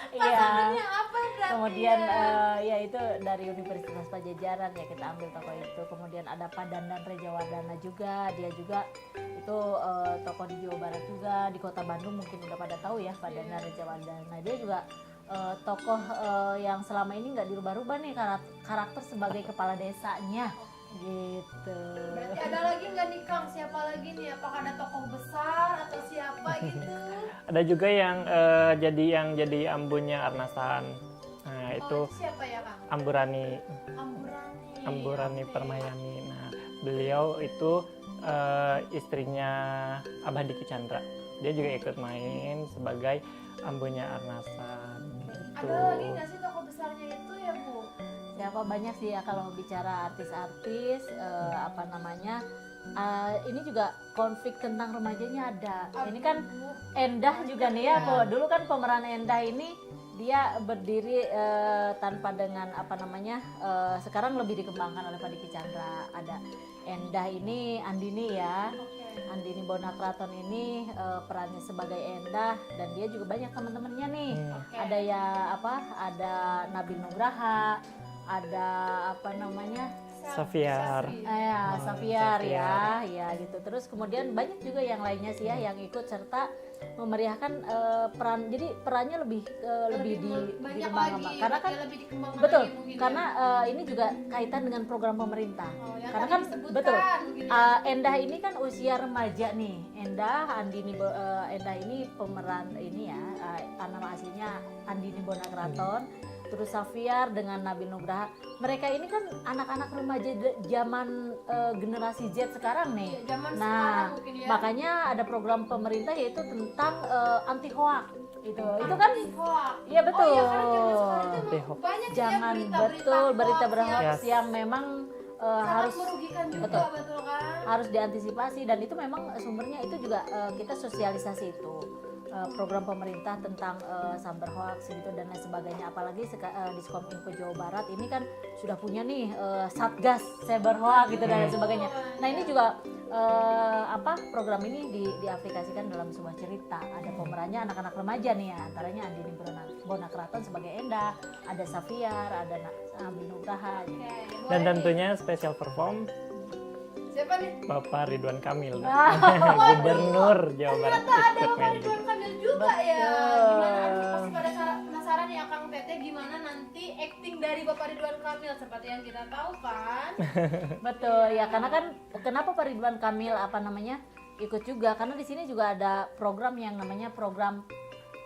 Iya. Pasangannya apa berarti? Kemudian ya itu dari Universitas Pajajaran ya kita ambil tokoh itu. Kemudian ada Pak Dandan Rejawardana juga, dia juga itu tokoh di Jawa Barat juga, di Kota Bandung mungkin udah pada tahu ya Pak Dandan Rejawardana. Dia juga tokoh yang selama ini nggak dirubah-rubah nih karakter sebagai kepala desanya gitu. Berarti ada lagi nggak nih Kang? Siapa lagi nih? Apakah ada tokoh besar atau siapa gitu? Ada juga yang jadi ambunya Arnasan. Nah, itu Siapa ya Kang? Amburani Amburani. Oke. Permayani. Nah, beliau itu istrinya Abah Diki Chandra. Dia juga ikut main sebagai ambunya Arnasan. Ada lagi nggak sih tokoh besarnya itu ya Bu? Siapa banyak sih ya kalau bicara artis-artis apa namanya ini juga konflik tentang remajanya ada. Ini kan Endah juga nih ya, dulu kan pemeran Endah ini dia berdiri tanpa dengan apa namanya sekarang lebih dikembangkan oleh Pak Diki Chandra. Ada Endah ini Andini ya. Andini Bonakraton ini perannya sebagai Endah dan dia juga banyak teman-temannya nih. Ada ya ada Nabil Nugraha, ada apa namanya Safiar. Safiar ya gitu. Terus kemudian banyak juga yang lainnya sih ya yang ikut serta memeriahkan peran. Jadi perannya lebih dikembangkan karena kan lebih dikembangkan betul lagi mungkin karena ini juga kaitan dengan program pemerintah. yang Karena tadi kan disebutkan, betul mungkin Endah ini kan usia remaja nih. Endah ini pemeran ini ya nama aslinya Andini Bonakraton. Terus Safiar dengan Nabil Nugraha, mereka ini kan anak-anak remaja zaman generasi Z sekarang nih. Iya, zaman Nah, sekarang mungkin ya. makanya ada program pemerintah yaitu tentang anti hoax. Itu kan hoax. iya betul. Oh iya, karena zaman sekarang itu Anti-hoax. banyak Jangan ya berita hoax hoax yang memang sangat harus merugikan juga betul kan? harus diantisipasi dan itu memang sumbernya itu juga kita sosialisasi itu program pemerintah tentang cyber hoax gitu dan lain sebagainya, apalagi Diskominfo Jawa Barat ini kan sudah punya nih satgas cyber hoax gitu dan lain sebagainya. Nah ini juga program ini diaplikasikan dalam sebuah cerita. Ada pemerannya anak-anak remaja nih ya, antaranya Andini Bonakraton sebagai Endah, ada Safiar, ada Nabil Nugraha. Dan tentunya special perform Siapa nih? Bapak Ridwan Kamil, Waduh. Gubernur Jawa Barat Ternyata ada ikut Bapak main Ridwan juga. Kamil juga ya. Betul. Gimana pasti pada penasaran ya Kang Tete gimana nanti acting dari Bapak Ridwan Kamil seperti yang kita tahu kan? Betul ya, karena kan kenapa Pak Ridwan Kamil ikut juga karena di sini juga ada program yang namanya program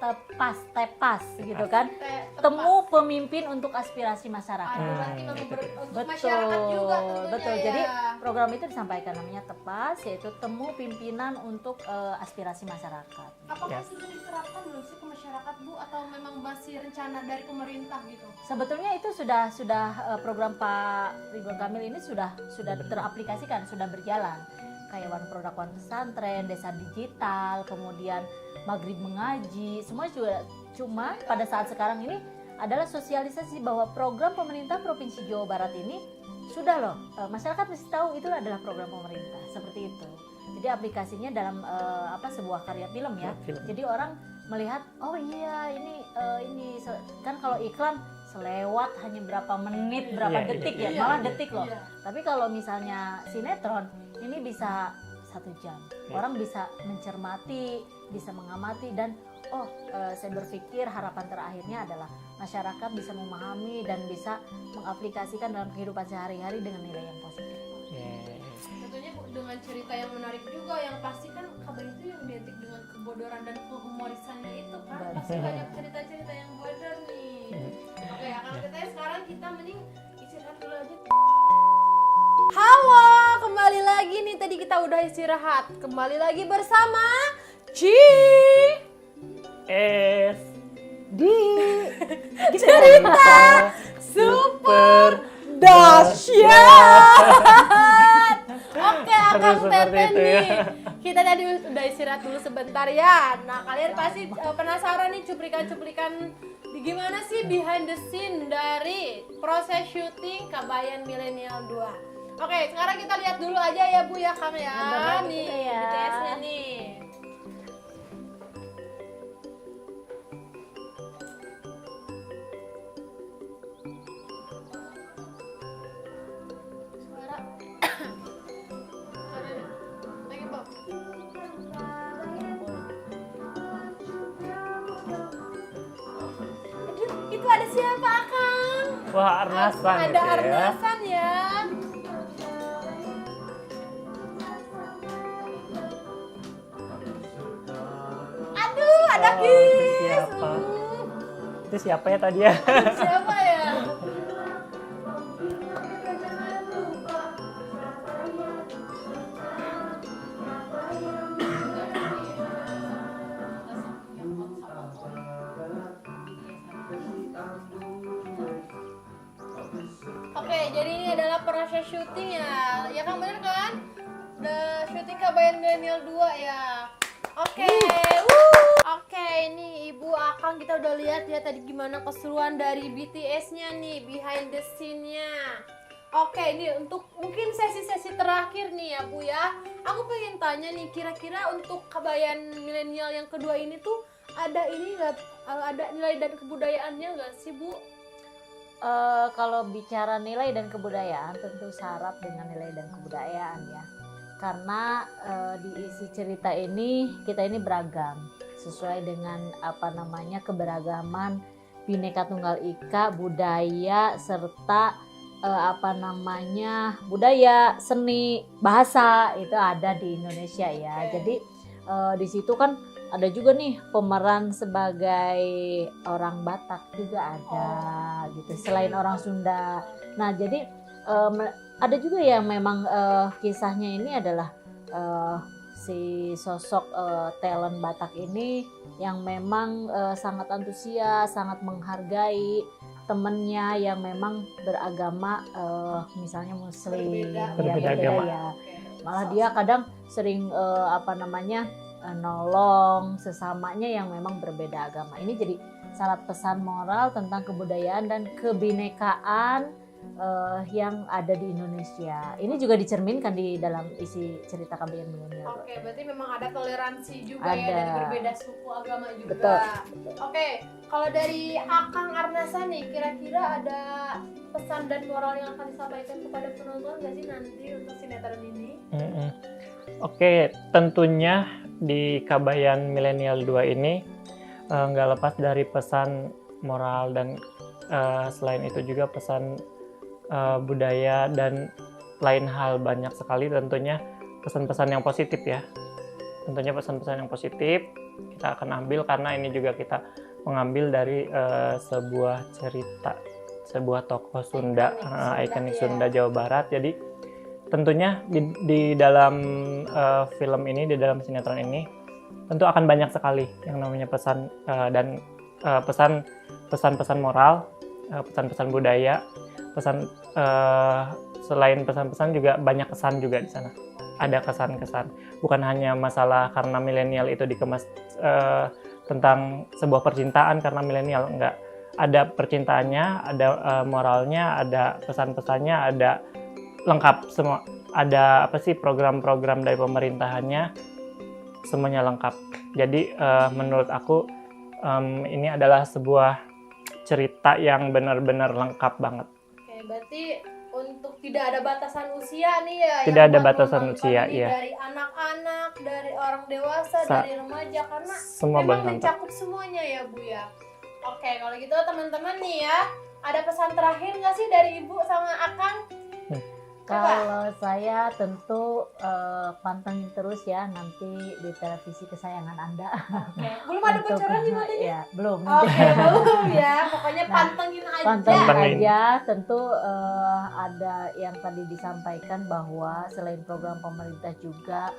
tepas gitu kan, temu pemimpin untuk aspirasi masyarakat. Berarti memang untuk Betul, masyarakat juga tentunya betul. ya. Jadi program itu disampaikan namanya tepas, yaitu temu pimpinan untuk aspirasi masyarakat. Apakah Yes. sudah diterapkan belum sih ke masyarakat Bu atau memang masih rencana dari pemerintah gitu? Sebetulnya itu sudah program Pak Ridwan Kamil ini sudah teraplikasikan, sudah berjalan. Kayak One Product One Pesantren, Desa Digital, kemudian Maghrib Mengaji, semua juga cuma pada saat sekarang ini adalah sosialisasi bahwa program pemerintah Provinsi Jawa Barat ini sudah loh, masyarakat mesti tahu itu adalah program pemerintah, seperti itu. Jadi aplikasinya dalam sebuah karya film ya. Film. Jadi orang melihat, oh iya ini kan kalau iklan selewat hanya berapa menit, berapa Iya, detik iya, ya, malah iya, detik loh. iya. Tapi kalau misalnya sinetron ini bisa 1 jam. Orang bisa mencermati, bisa mengamati dan saya berpikir harapan terakhirnya adalah masyarakat bisa memahami dan bisa mengaplikasikan dalam kehidupan sehari-hari dengan nilai yang positif. Tentunya Bu, dengan cerita yang menarik juga yang pasti kan kabar itu yang identik dengan kebodoran dan kehumorisannya itu kan pasti banyak cerita-cerita yang bodor nih. Oke, akan katanya sekarang kita mending istirahat dulu aja. Halo, kembali lagi nih, tadi kita udah istirahat. Kembali lagi bersama Di cerita super dahsyat. Oke, Akang Seperti Tete itu ya. nih. Kita tadi udah istirahat dulu sebentar ya. Nah, kalian pasti penasaran nih cuplikan-cuplikan gimana sih behind the scene dari proses syuting Kabayan Milenial 2. Oke, sekarang kita lihat dulu aja ya Bu ya Kang ya. Benar Nih, gitu ya. BTS-nya nih. ada siapa Akang? Wah, arnasan Ada gitu ya. arnasan ya. Aduh, ada Oh, Kis. itu siapa? Itu siapa ya tadi ya? Siapa ya? Oke, jadi ini adalah proses syuting ya. Ya kan bener kan? The syuting Kabayan Milenial 2 ya. Oke. Oke, ini Ibu Akang kita udah lihat ya tadi gimana keseruan dari BTS-nya nih, behind the scene-nya. Oke, ini untuk mungkin sesi-sesi terakhir nih ya Bu ya. Aku pengen tanya nih, kira-kira untuk Kabayan Milenial yang kedua ini tuh ada ini nggak, ada nilai dan kebudayaannya nggak sih Bu? Kalau bicara nilai dan kebudayaan tentu syarat dengan nilai dan kebudayaan ya. Karena di isi cerita ini kita ini beragam sesuai dengan apa namanya keberagaman Bhinneka Tunggal Ika, budaya serta apa namanya budaya, seni, bahasa itu ada di Indonesia ya. Oke. Jadi di situ kan ada juga nih pemeran sebagai orang Batak juga ada gitu selain orang Sunda. Nah jadi ada juga yang memang kisahnya ini adalah si sosok talent Batak ini yang memang sangat antusias, sangat menghargai temennya yang memang beragama misalnya Muslim, Berbeda ya, agama. ya. Malah dia kadang sering apa namanya nolong sesamanya yang memang berbeda agama. Ini jadi syarat pesan moral tentang kebudayaan dan kebinekaan yang ada di Indonesia. Ini juga dicerminkan di dalam isi cerita Kabayan Milenial. Oke, berarti memang ada toleransi juga ya Ada. dari berbeda suku agama juga. Betul. Oke, kalau dari Akang Arnasa nih, kira-kira ada pesan dan moral yang akan disampaikan kepada penonton nggak sih nanti untuk sinetron ini? Oke, tentunya di Kabayan Milenial 2 ini nggak lepas dari pesan moral dan selain itu juga pesan budaya dan lain hal banyak sekali tentunya pesan-pesan yang positif ya. Tentunya pesan-pesan yang positif kita akan ambil karena ini juga kita mengambil dari sebuah cerita, sebuah tokoh Sunda, ikonik Sunda Jawa Barat. Jadi tentunya di dalam film ini, di dalam sinetron ini tentu akan banyak sekali yang namanya pesan dan pesan-pesan moral, pesan-pesan budaya, pesan selain pesan-pesan juga banyak kesan juga di sana. Ada kesan-kesan, bukan hanya masalah karena milenial itu dikemas tentang sebuah percintaan karena milenial, enggak. Ada percintaannya, ada moralnya, ada pesan-pesannya, ada lengkap semua. Ada apa sih program-program dari pemerintahannya, semuanya lengkap. Jadi menurut aku ini adalah sebuah cerita yang benar-benar lengkap banget. Oke, berarti untuk tidak ada batasan usia nih ya. Tidak yang ada bakal batasan nonton usia, ini iya. Dari anak-anak, dari orang dewasa, dari remaja karena Semua memang boleh nonton. mencakup semuanya ya Bu ya. Oke, kalau gitu teman-teman nih ya, ada pesan terakhir nggak sih dari Ibu sama Akang? Kalau saya tentu pantengin terus ya nanti di televisi kesayangan Anda. Oke, belum ada Untuk- bocoran nih matanya? Ya, belum. Oke, belum ya. Pokoknya Nah, pantengin aja. Pantengin Pantengin. aja, tentu ada yang tadi disampaikan bahwa selain program pemerintah juga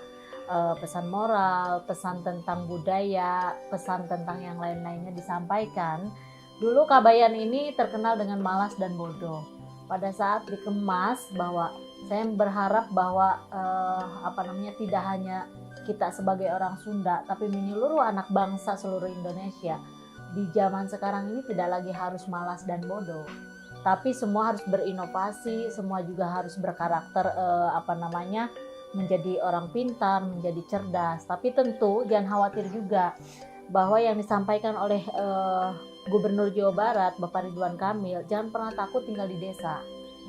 pesan moral, pesan tentang budaya, pesan tentang yang lain-lainnya disampaikan. Dulu Kabayan ini terkenal dengan malas dan bodoh. Pada saat dikemas bahwa saya berharap bahwa tidak hanya kita sebagai orang Sunda, tapi menyeluruh anak bangsa seluruh Indonesia di zaman sekarang ini tidak lagi harus malas dan bodoh, tapi semua harus berinovasi, semua juga harus berkarakter menjadi orang pintar, menjadi cerdas. Tapi tentu jangan khawatir juga bahwa yang disampaikan oleh Gubernur Jawa Barat Bapak Ridwan Kamil, jangan pernah takut tinggal di desa,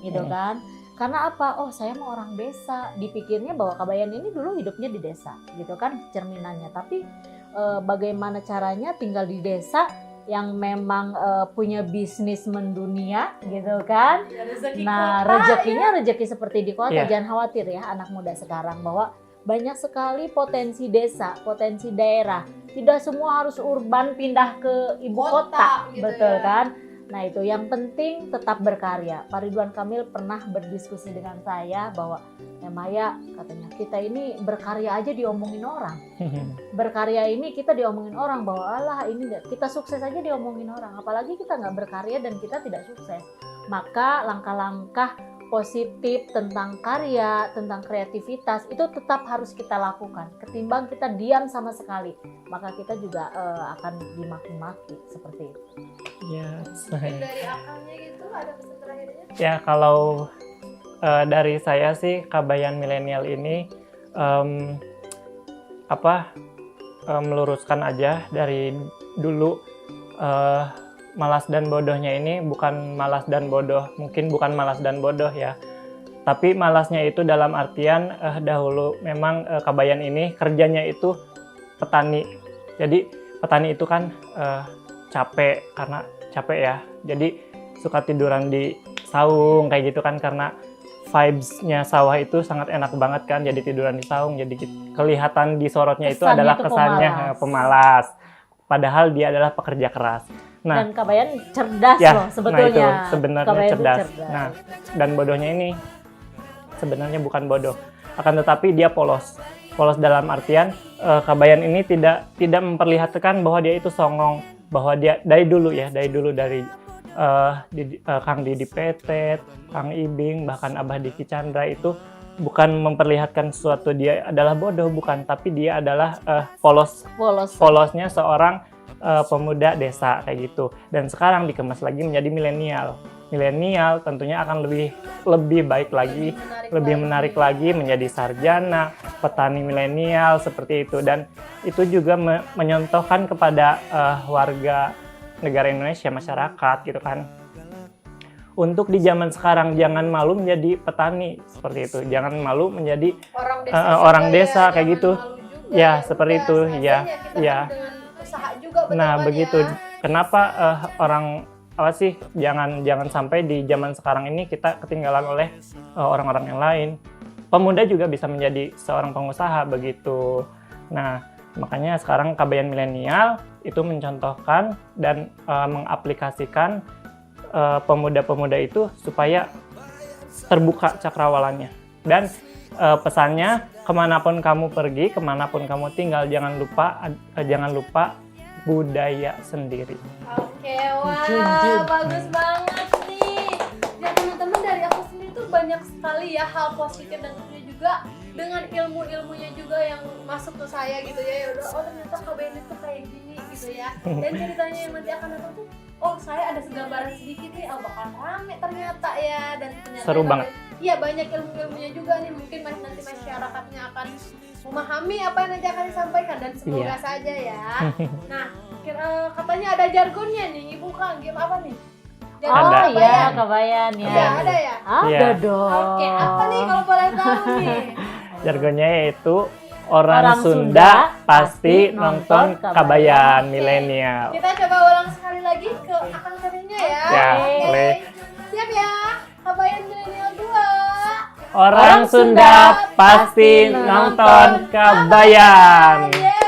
gitu kan? Karena apa? Oh, saya mau orang desa. Dipikirnya bahwa Kabayan ini dulu hidupnya di desa, gitu kan cerminannya. Tapi bagaimana caranya tinggal di desa yang memang punya bisnis mendunia gitu kan. Ya, rezeki Nah, kota, rezekinya rezeki seperti di kota. Iya. Jangan khawatir ya anak muda sekarang bahwa banyak sekali potensi desa, potensi daerah. Tidak semua harus urban pindah ke ibu Kota, kota, gitu betul ya. kan? Nah, itu yang penting tetap berkarya. Pak Ridwan Kamil pernah berdiskusi dengan saya bahwa ya Maya katanya kita ini berkarya aja diomongin orang. Berkarya ini kita diomongin orang bahwa alah ini kita sukses aja diomongin orang. Apalagi kita nggak berkarya dan kita tidak sukses. Maka langkah-langkah positif tentang karya, tentang kreativitas itu tetap harus kita lakukan. Ketimbang kita diam sama sekali, maka kita juga akan dimaki-maki seperti itu. Ya, Mungkin dari akalnya gitu ada pesan terakhirnya? ya kalau dari saya sih Kabayan Milenial ini meluruskan aja dari dulu malas dan bodohnya ini bukan malas dan bodoh, mungkin bukan malas dan bodoh ya. Tapi malasnya itu dalam artian dahulu memang Kabayan ini kerjanya itu petani. Jadi petani itu kan capek karena capek ya. Jadi suka tiduran di saung kayak gitu kan karena vibes-nya sawah itu sangat enak banget kan. Jadi tiduran di saung. Jadi kelihatan di sorotnya itu Kesannya adalah itu kesannya pemalas. Padahal dia adalah pekerja keras. Nah, Dan Kabayan cerdas ya, loh sebetulnya. Nah itu sebenarnya Kabayan itu cerdas. Nah, dan bodohnya ini sebenarnya bukan bodoh, akan tetapi dia polos. Polos dalam artian Kabayan ini tidak memperlihatkan bahwa dia itu songong, bahwa dia dari dulu Kang Didi Petet, Kang Ibing, bahkan Abah Diki Chandra itu bukan memperlihatkan sesuatu dia adalah bodoh, bukan, tapi dia adalah polosnya seorang pemuda desa kayak gitu. Dan sekarang dikemas lagi menjadi milenial. Milenial tentunya akan lebih baik lagi, lebih menarik lagi menjadi sarjana, petani milenial seperti itu. Dan itu juga menyontohkan kepada warga negara Indonesia, masyarakat gitu kan. Untuk di zaman sekarang jangan malu menjadi petani seperti itu. Jangan malu menjadi orang desa kayak gitu. Ya, seperti itu. Ya. Nah, begitu. Kenapa jangan sampai di zaman sekarang ini kita ketinggalan oleh orang-orang yang lain. Pemuda juga bisa menjadi seorang pengusaha begitu. Nah, makanya sekarang Kabayan Milenial itu mencontohkan dan mengaplikasikan pemuda-pemuda itu supaya terbuka cakrawalannya. Dan pesannya, kemanapun kamu pergi, kemanapun kamu tinggal, jangan lupa budaya sendiri. Oke, wah, bagus banget nih. Ya teman-teman, dari aku sendiri tuh banyak sekali ya hal positif dan tentunya juga dengan ilmunya juga yang masuk ke saya gitu ya. Udah, oh ternyata Kabayan itu kayak gini gitu ya. Dan ceritanya yang nanti akan datang tuh, oh saya ada segambaran sedikit nih, bakal rame ternyata ya. Dan ternyata Seru banget. Iya, banyak ilmunya juga nih, mungkin nanti masyarakatnya akan memahami apa yang nanti akan disampaikan dan semoga saja ya. Nah, katanya ada jargonnya nih, Ibu Kang, game apa nih? Oh iya, Kabayan ya. Ada ya? Ada dong. Oke, apa nih kalau boleh tahu nih? Jargonnya yaitu orang Sunda pasti nonton Kabayan Milenial. Kita coba ulang sekali lagi ke akang katanya ya. Ya, Oke. boleh. Siap ya, Kabayan Milenial 2. Orang Sunda pasti nonton Kabayan. Yeay.